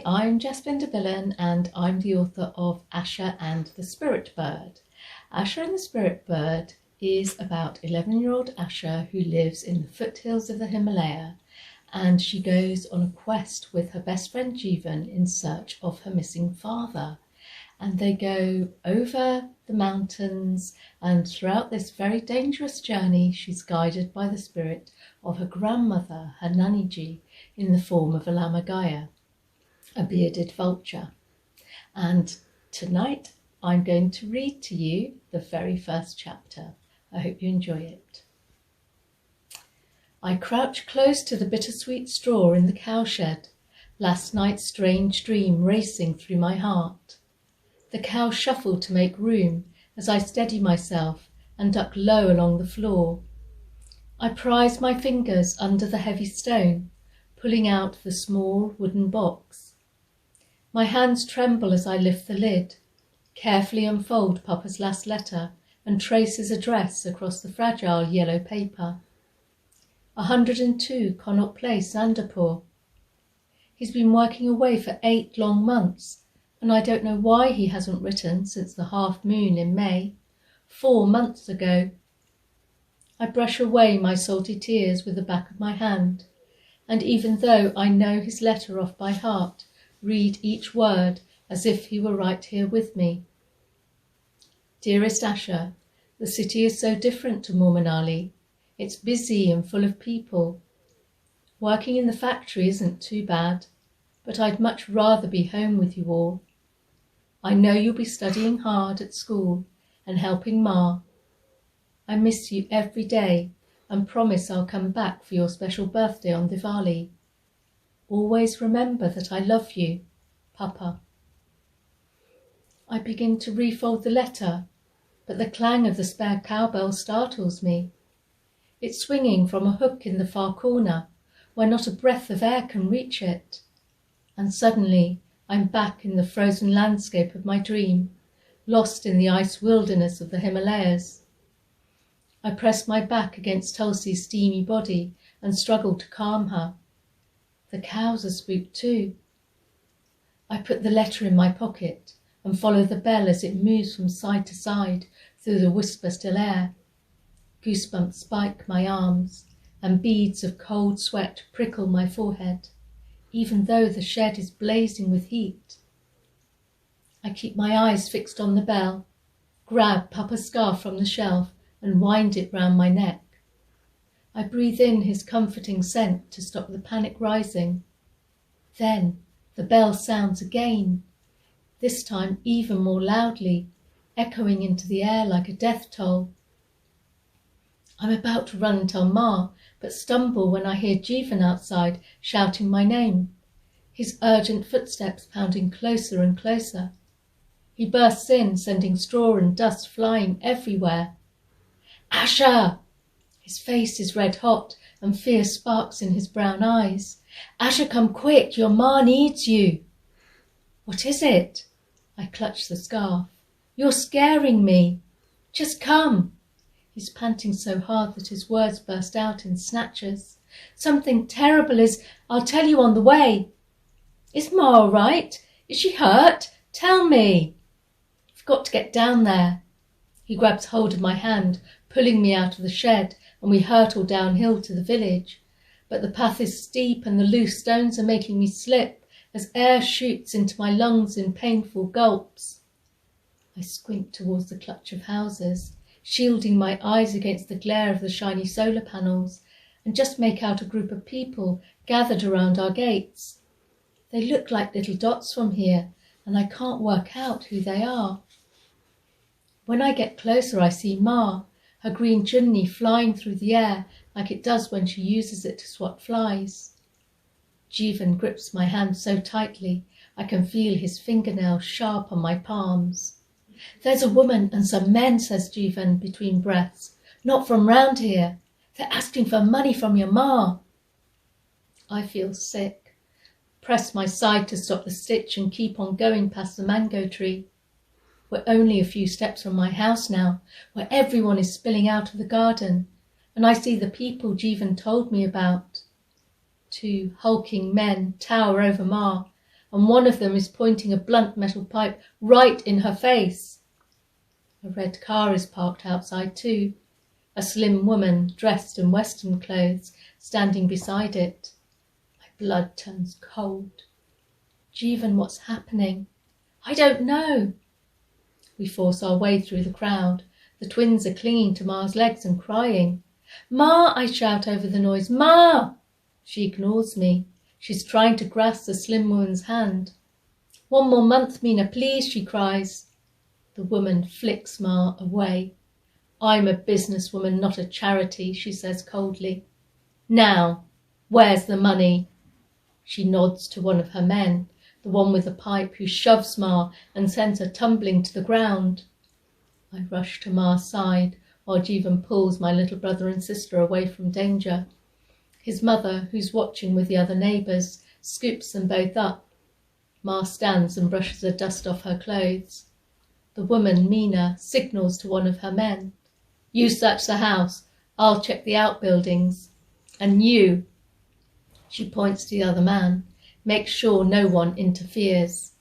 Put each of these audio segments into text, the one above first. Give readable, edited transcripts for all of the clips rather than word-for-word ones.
Hi, I'm Jasbinder Bilan and I'm the author of ASHA and the Spirit Bird. ASHA and the Spirit Bird is about 11-year-old ASHA who lives in the foothills of the Himalaya, and she goes on a quest with her best friend Jeevan in search of her missing father. And they go over the mountains, and throughout this very dangerous journey she's guided by the spirit of her grandmother, her Naniji, in the form of a lammergeier, a bearded vulture. And tonight I'm going to read to you the very first chapter. I hope you enjoy it. I crouch close to the bittersweet straw in the cowshed, last night's strange dream racing through my heart. The cows shuffle to make room as I steady myself and duck low along the floor. I prise my fingers under the heavy stone, pulling out the small wooden box. My hands tremble as I lift the lid, carefully unfold Papa's last letter and trace his address across the fragile yellow paper. 102 Connaught Place, Sandapur. He's been working away for 8 long months, and I don't know why he hasn't written since the half moon in May, 4 months ago. I brush away my salty tears with the back of my hand, and even though I know his letter off by heart, read each word as if he were right here with me. Dearest Asha, the city is so different to Manali. It's busy and full of people. Working in the factory isn't too bad, but I'd much rather be home with you all. I know you'll be studying hard at school and helping Ma. I miss you every day and promise I'll come back for your special birthday on Diwali. Always remember that I love you, Papa. I begin to refold the letter, but the clang of the spare cowbell startles me. It's swinging from a hook in the far corner, where not a breath of air can reach it. And suddenly I'm back in the frozen landscape of my dream, lost in the ice wilderness of the Himalayas. I press my back against Tulsi's steamy body and struggle to calm her. The cows are spooked too. I put the letter in my pocket and follow the bell as it moves from side to side through the whisper-still air. Goosebumps spike my arms, and beads of cold sweat prickle my forehead, even though the shed is blazing with heat. I keep my eyes fixed on the bell, grab Papa's scarf from the shelf and wind it round my neck. I breathe in his comforting scent to stop the panic rising. Then the bell sounds again, this time even more loudly, echoing into the air like a death toll. I'm about to run and tell Ma, but stumble when I hear Jeevan outside shouting my name, his urgent footsteps pounding closer and closer. He bursts in, sending straw and dust flying everywhere. Asha! His face is red hot and fear sparks in his brown eyes. Asha, come quick, your Ma needs you. What is it? I clutch the scarf. You're scaring me. Just come. He's panting so hard that his words burst out in snatches. Something terrible is, I'll tell you on the way. Is Ma all right? Is she hurt? Tell me. I've got to get down there. He grabs hold of my hand, pulling me out of the shed, and we hurtle downhill to the village. But the path is steep and the loose stones are making me slip as air shoots into my lungs in painful gulps. I squint towards the clutch of houses, shielding my eyes against the glare of the shiny solar panels, and just make out a group of people gathered around our gates. They look like little dots from here, and I can't work out who they are. When I get closer, I see Ma, her green chunni flying through the air like it does when she uses it to swat flies. Jeevan grips my hand so tightly I can feel his fingernails sharp on my palms. There's a woman and some men, says Jeevan between breaths. Not from round here. They're asking for money from your Ma. I feel sick, press my side to stop the stitch and keep on going past the mango tree. We're only a few steps from my house now, where everyone is spilling out of the garden, and I see the people Jeevan told me about. 2 hulking men tower over Ma, and one of them is pointing a blunt metal pipe right in her face. A red car is parked outside too, a slim woman dressed in Western clothes standing beside it. My blood turns cold. Jeevan, what's happening? I don't know. We force our way through the crowd. The twins are clinging to Ma's legs and crying. Ma, I shout over the noise. Ma! She ignores me. She's trying to grasp the slim woman's hand. 1 more month, Mina, please, she cries. The woman flicks Ma away. I'm a businesswoman, not a charity, she says coldly. Now, where's the money? She nods to one of her men, the one with the pipe, who shoves Ma and sends her tumbling to the ground. I rush to Ma's side while Jeevan pulls my little brother and sister away from danger. His mother, who's watching with the other neighbours, scoops them both up. Ma stands and brushes the dust off her clothes. The woman, Mina, signals to one of her men. You search the house. I'll check the outbuildings. And you, she points to the other man, make sure no one interferes.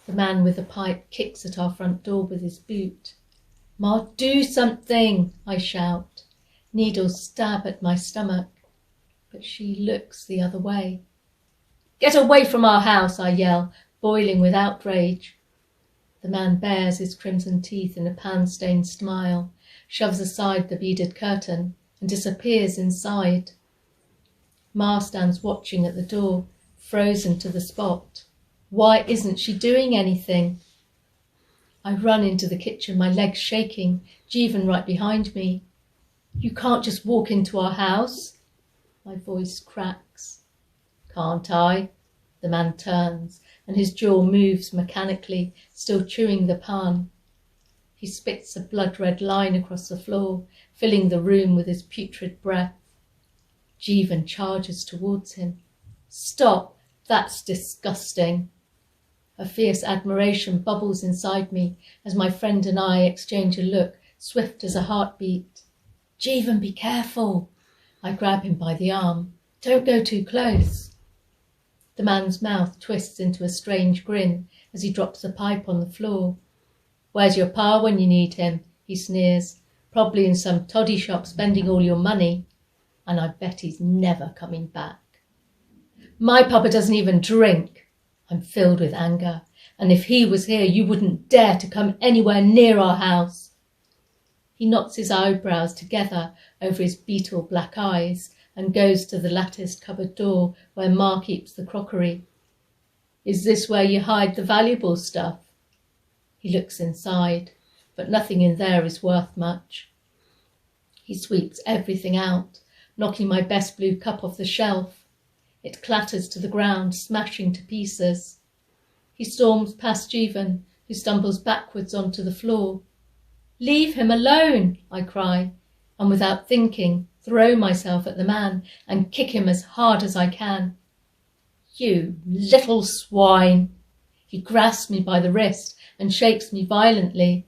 The man with the pipe kicks at our front door with his boot. Ma, do something, I shout. Needles stab at my stomach, but she looks the other way. Get away from our house, I yell, boiling with outrage. The man bares his crimson teeth in a pan-stained smile, shoves aside the beaded curtain, and disappears inside. Ma stands watching at the door, frozen to the spot. Why isn't she doing anything? I run into the kitchen, my legs shaking, Jeevan right behind me. You can't just walk into our house. My voice cracks. Can't I? The man turns, and his jaw moves mechanically, still chewing the pan. He spits a blood-red line across the floor, filling the room with his putrid breath. Jeevan charges towards him. Stop! That's disgusting. A fierce admiration bubbles inside me as my friend and I exchange a look, swift as a heartbeat. Jeevan, be careful. I grab him by the arm. Don't go too close. The man's mouth twists into a strange grin as he drops the pipe on the floor. Where's your pa when you need him? He sneers. Probably in some toddy shop spending all your money. And I bet he's never coming back. My papa doesn't even drink. I'm filled with anger. And if he was here, you wouldn't dare to come anywhere near our house. He knots his eyebrows together over his beetle black eyes and goes to the latticed cupboard door where Ma keeps the crockery. Is this where you hide the valuable stuff? He looks inside, but nothing in there is worth much. He sweeps everything out, knocking my best blue cup off the shelf. It clatters to the ground, smashing to pieces. He storms past Jeevan, who stumbles backwards onto the floor. Leave him alone, I cry, and without thinking, throw myself at the man and kick him as hard as I can. You little swine! He grasps me by the wrist and shakes me violently.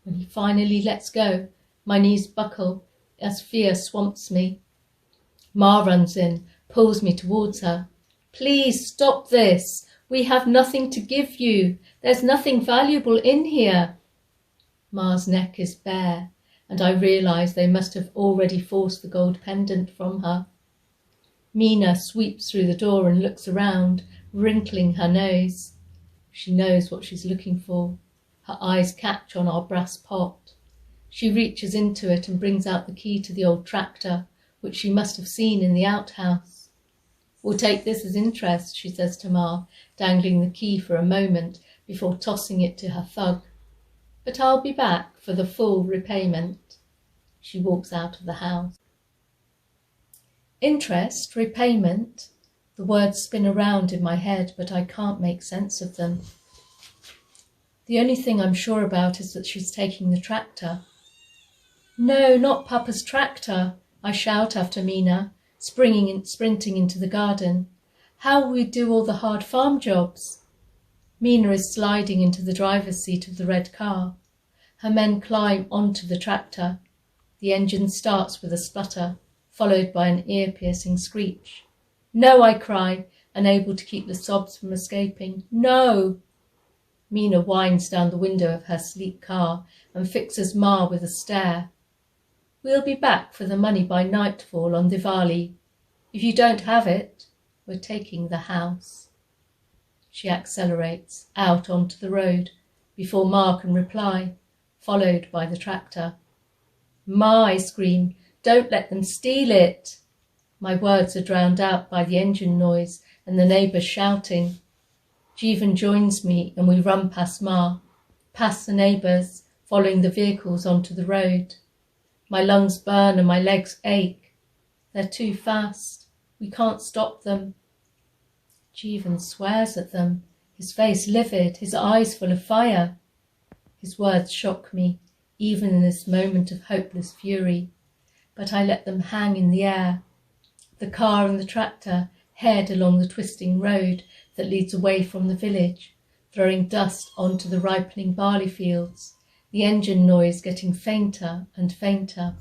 When he finally lets go, my knees buckle as fear swamps me. Ma runs in, pulls me towards her. Please stop this. We have nothing to give you. There's nothing valuable in here. Ma's neck is bare, and I realise they must have already forced the gold pendant from her. Mina sweeps through the door and looks around, wrinkling her nose. She knows what she's looking for. Her eyes catch on our brass pot. She reaches into it and brings out the key to the old tractor, which she must have seen in the outhouse. We'll take this as interest, she says to Ma, dangling the key for a moment before tossing it to her thug. But I'll be back for the full repayment. She walks out of the house. Interest, repayment. The words spin around in my head, but I can't make sense of them. The only thing I'm sure about is that she's taking the tractor. No, not Papa's tractor, I shout after Mina, sprinting into the garden. How will we do all the hard farm jobs? Mina is sliding into the driver's seat of the red car. Her men climb onto the tractor. The engine starts with a splutter, followed by an ear-piercing screech. No, I cry, unable to keep the sobs from escaping. No! Mina winds down the window of her sleek car and fixes Ma with a stare. We'll be back for the money by nightfall on Diwali. If you don't have it, we're taking the house. She accelerates out onto the road before Ma can reply, followed by the tractor. Ma, I scream, don't let them steal it. My words are drowned out by the engine noise and the neighbours shouting. Jeevan joins me and we run past Ma, past the neighbours, following the vehicles onto the road. My lungs burn and my legs ache. They're too fast. We can't stop them. Jeevan swears at them, his face livid, his eyes full of fire. His words shock me, even in this moment of hopeless fury, but I let them hang in the air. The car and the tractor head along the twisting road that leads away from the village, throwing dust onto the ripening barley fields, the engine noise getting fainter and fainter.